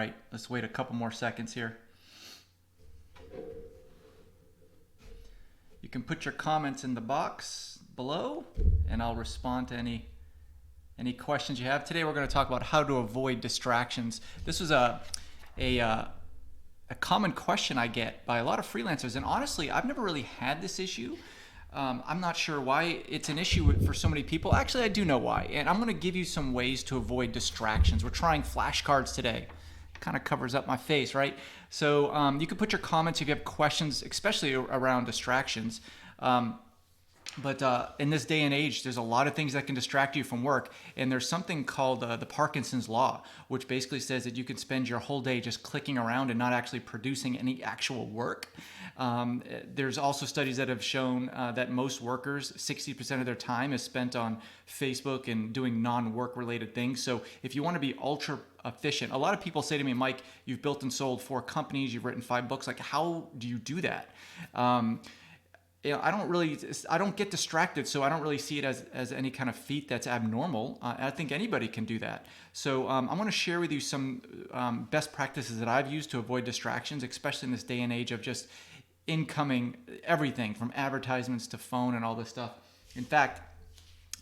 right, let's wait a couple more seconds here. You can put your comments in the box below, and I'll respond to any questions you have. Today we're going to talk about how to avoid distractions. This was a common question I get by a lot of freelancers, and honestly, I've never really had this issue. I'm not sure why it's an issue for so many people. Actually, I do know why, and I'm going to give you some ways to avoid distractions. We're trying flashcards today. Kind of covers up my face, right? So you can put your comments if you have questions, especially around distractions. But in this day and age, there's a lot of things that can distract you from work. And there's something called the Parkinson's Law, which basically says that you can spend your whole day just clicking around and not actually producing any actual work. There's also studies that have shown that most workers, 60% of their time is spent on Facebook and doing non-work related things. So if you want to be ultra efficient, a lot of people say to me, Mike, you've built and sold 4 companies, you've written 5 books. Like, how do you do that? I don't get distracted, so I don't really see it as any kind of feat that's abnormal. I think anybody can do that. So I want to share with you some best practices that I've used to avoid distractions, especially in this day and age of just incoming everything from advertisements to phone and all this stuff. In fact,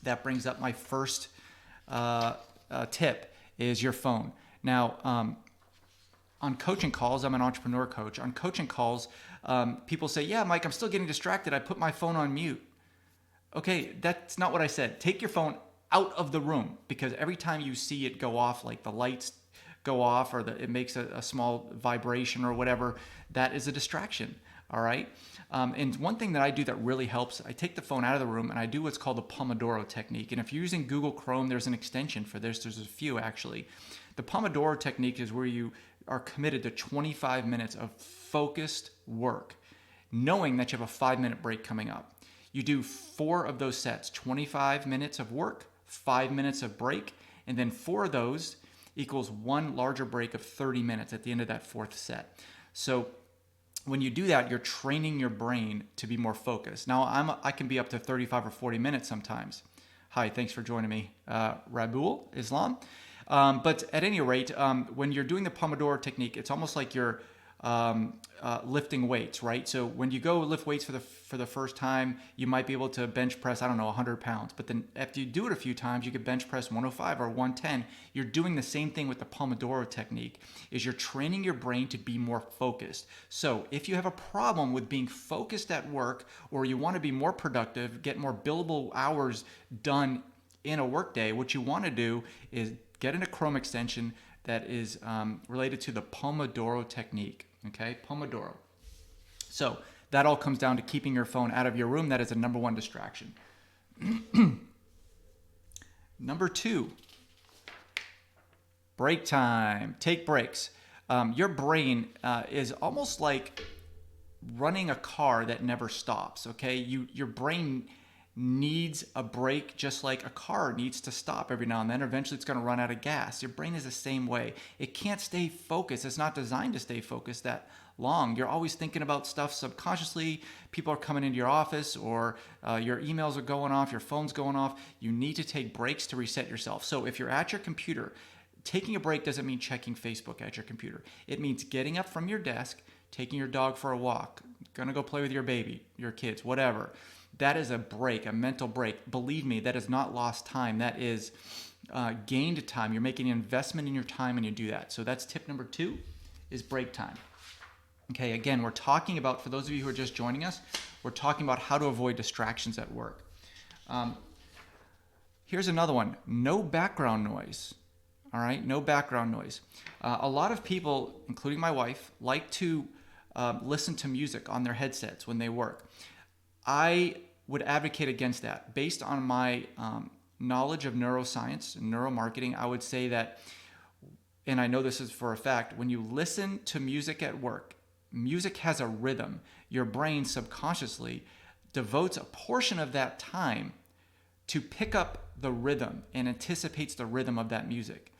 that brings up my first tip is your phone. Now, on coaching calls, I'm an entrepreneur coach. On coaching calls, people say, yeah, Mike, I'm still getting distracted. I put my phone on mute. Okay, that's not what I said. Take your phone out of the room, because every time you see it go off, like the lights go off or it makes a small vibration or whatever, that is a distraction. All right. And one thing that I do that really helps, I take the phone out of the room and I do what's called the Pomodoro Technique. And if you're using Google Chrome, there's an extension for this. There's a few actually. The Pomodoro Technique is where you are committed to 25 minutes of focused work, knowing that you have a 5-minute break coming up. You do 4 of those sets, 25 minutes of work, 5 minutes of break, and then 4 of those equals 1 larger break of 30 minutes at the end of that 4th set. So when you do that, you're training your brain to be more focused. Now, I can be up to 35 or 40 minutes sometimes. Hi, thanks for joining me, Rabul Islam. But at any rate, when you're doing the Pomodoro Technique, it's almost like you're lifting weights, right? So when you go lift weights for the first time, you might be able to bench press, 100 pounds. But then after you do it a few times, you could bench press 105 or 110. You're doing the same thing with the Pomodoro Technique, is you're training your brain to be more focused. So if you have a problem with being focused at work, or you want to be more productive, get more billable hours done in a workday, what you want to do is get in a Chrome extension that is related to the Pomodoro Technique. Okay, Pomodoro. So that all comes down to keeping your phone out of your room. That is the number 1 distraction. Number 2, break time. Take breaks. Your brain is almost like running a car that never stops. Okay, your brain needs a break, just like a car needs to stop every now and then. Eventually it's going to run out of gas. Your brain is the same way. It can't stay focused. It's not designed to stay focused that long. You're always thinking about stuff subconsciously. People are coming into your office, or your emails are going off, your phone's going off. You need to take breaks to reset yourself. So if you're at your computer, taking a break doesn't mean checking Facebook at your computer. It means getting up from your desk, taking your dog for a walk, gonna go play with your baby, your kids, whatever. That is a break, a mental break. Believe me, that is not lost time. That is gained time. You're making an investment in your time when you do that. So that's tip number 2, is break time. Okay, again, we're talking about, for those of you who are just joining us, we're talking about how to avoid distractions at work. Here's another one, no background noise. All right, no background noise. A lot of people, including my wife, like to listen to music on their headsets when they work. I would advocate against that. Based on my knowledge of neuroscience and neuromarketing, I would say that, and I know this is for a fact, when you listen to music at work, music has a rhythm. Your brain subconsciously devotes a portion of that time to pick up the rhythm and anticipates the rhythm of that music.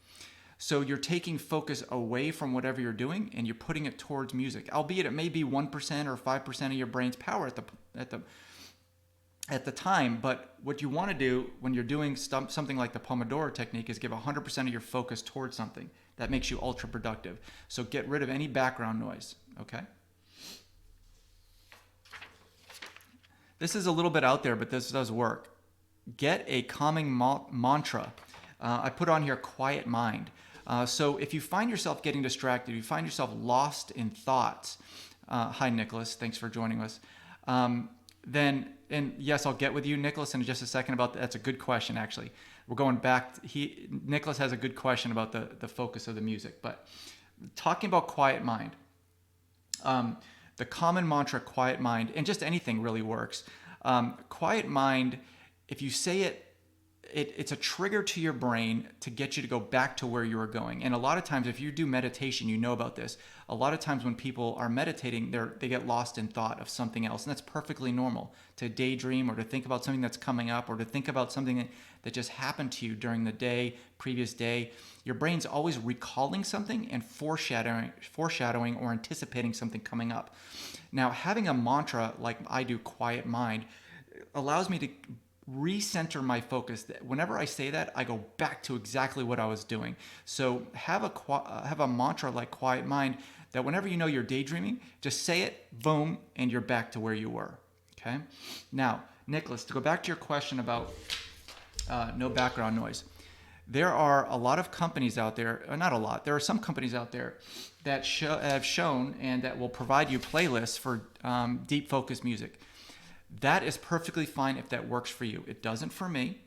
So you're taking focus away from whatever you're doing and you're putting it towards music, albeit it may be 1% or 5% of your brain's power at the time. But what you want to do when you're doing something like the Pomodoro technique is give 100% of your focus towards something that makes you ultra productive. So get rid of any background noise, okay? This is a little bit out there, but this does work. Get a calming mantra. I put on here quiet mind. So if you find yourself getting distracted, you find yourself lost in thoughts. Hi, Nicholas. Thanks for joining us. And yes, I'll get with you, Nicholas, in just a second about that. That's a good question, actually. We're going back. Nicholas has a good question about the focus of the music. But talking about quiet mind, the common mantra, quiet mind, and just anything really works. Quiet mind, if you say it, it's a trigger to your brain to get you to go back to where you were going. And a lot of times, if you do meditation, you know about this. A lot of times when people are meditating, they get lost in thought of something else. And that's perfectly normal to daydream or to think about something that's coming up or to think about something that just happened to you during the day, previous day. Your brain's always recalling something and foreshadowing or anticipating something coming up. Now, having a mantra like I do, quiet mind, allows me to recenter my focus. Whenever I say that, I go back to exactly what I was doing. So have a mantra like quiet mind that whenever you know you're daydreaming, just say it, boom, and you're back to where you were. Okay. Now, Nicholas, to go back to your question about no background noise, there are a lot of companies out there, not a lot, there are some companies out there that have shown and that will provide you playlists for deep focus music. That is perfectly fine if that works for you. It doesn't for me,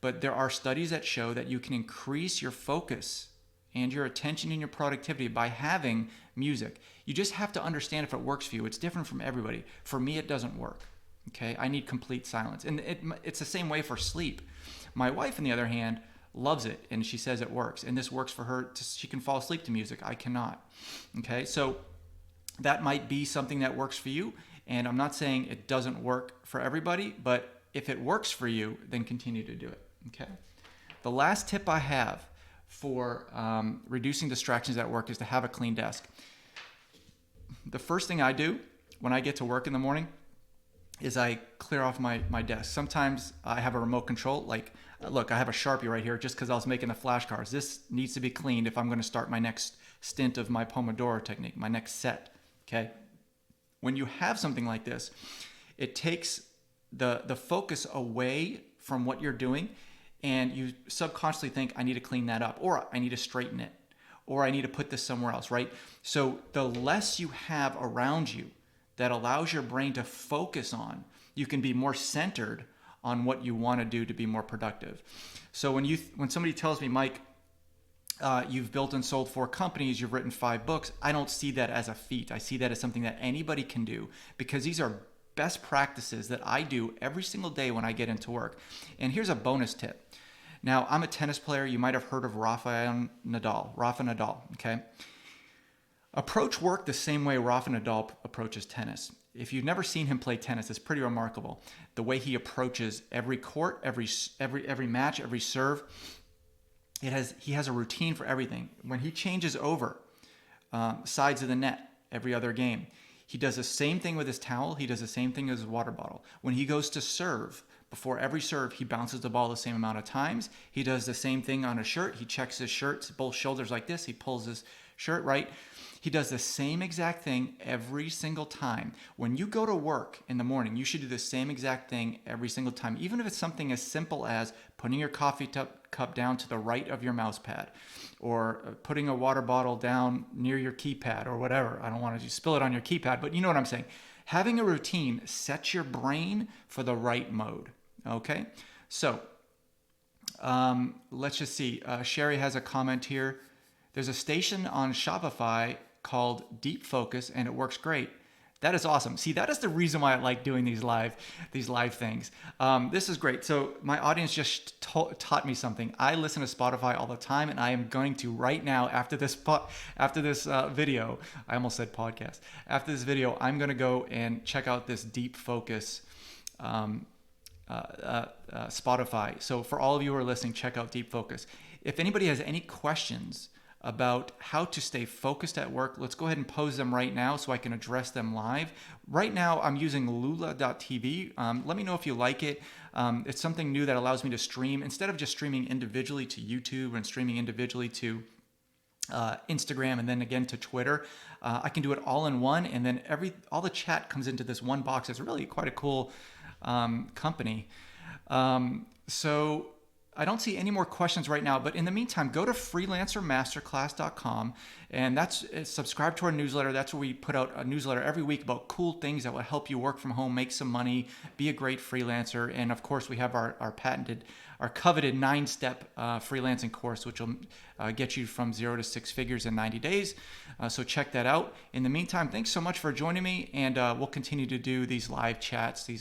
but there are studies that show that you can increase your focus and your attention and your productivity by having music. You just have to understand if it works for you. It's different from everybody. For me, it doesn't work. Okay, I need complete silence. And it's the same way for sleep. My wife, on the other hand, loves it, and she says it works. And this works for her. She can fall asleep to music. I cannot. Okay, so that might be something that works for you. And I'm not saying it doesn't work for everybody, but if it works for you, then continue to do it. Okay. The last tip I have for reducing distractions at work is to have a clean desk. The first thing I do when I get to work in the morning is I clear off my desk. Sometimes I have a remote control. Like, look, I have a Sharpie right here just because I was making the flashcards. This needs to be cleaned if I'm going to start my next stint of my Pomodoro technique, my next set. Okay. When you have something like this, it takes the focus away from what you're doing, and you subconsciously think, I need to clean that up, or I need to straighten it, or I need to put this somewhere else, right? So the less you have around you that allows your brain to focus on, you can be more centered on what you want to do to be more productive. So when somebody tells me, Mike, you've built and sold 4 companies, you've written 5 books, I don't see that as a feat. I see that as something that anybody can do, because these are best practices that I do every single day when I get into work. And here's a bonus tip. Now, I'm a tennis player. You might have heard of Rafa Nadal, okay? Approach work the same way Rafa Nadal approaches tennis. If you've never seen him play tennis, it's pretty remarkable. The way he approaches every court, every match, every serve. He has a routine for everything. When he changes over sides of the net every other game, he does the same thing with his towel. He does the same thing with his water bottle. When he goes to serve, before every serve, he bounces the ball the same amount of times. He does the same thing on his shirt. He checks his shirt, both shoulders like this. He pulls his shirt right. He does the same exact thing every single time. When you go to work in the morning, you should do the same exact thing every single time, even if it's something as simple as putting your coffee cup down to the right of your mouse pad, or putting a water bottle down near your keypad, or whatever. I don't want to spill it on your keypad, but you know what I'm saying. Having a routine sets your brain for the right mode. Okay? So let's just see. Sherry has a comment here. There's a station on Shopify called Deep Focus, and it works great. That is awesome. See, that is the reason why I like doing these live things. This is great. So my audience just taught me something. I listen to Spotify all the time, and I am going to right now, after this video, I almost said podcast. After this video, I'm going to go and check out this Deep Focus Spotify. So for all of you who are listening, check out Deep Focus. If anybody has any questions about how to stay focused at work. Let's go ahead and pose them right now so I can address them live. Right now, I'm using lula.tv. Let me know if you like it. It's something new that allows me to stream. Instead of just streaming individually to YouTube and streaming individually to Instagram and then again to Twitter, I can do it all in one, and then all the chat comes into this one box. It's really quite a cool company. So I don't see any more questions right now, but in the meantime, go to freelancermasterclass.com and subscribe to our newsletter. That's where we put out a newsletter every week about cool things that will help you work from home, make some money, be a great freelancer. And of course, we have our coveted 9-step freelancing course, which will get you from 0 to 6 figures in 90 days. So check that out. In the meantime, thanks so much for joining me, and we'll continue to do these live chats, these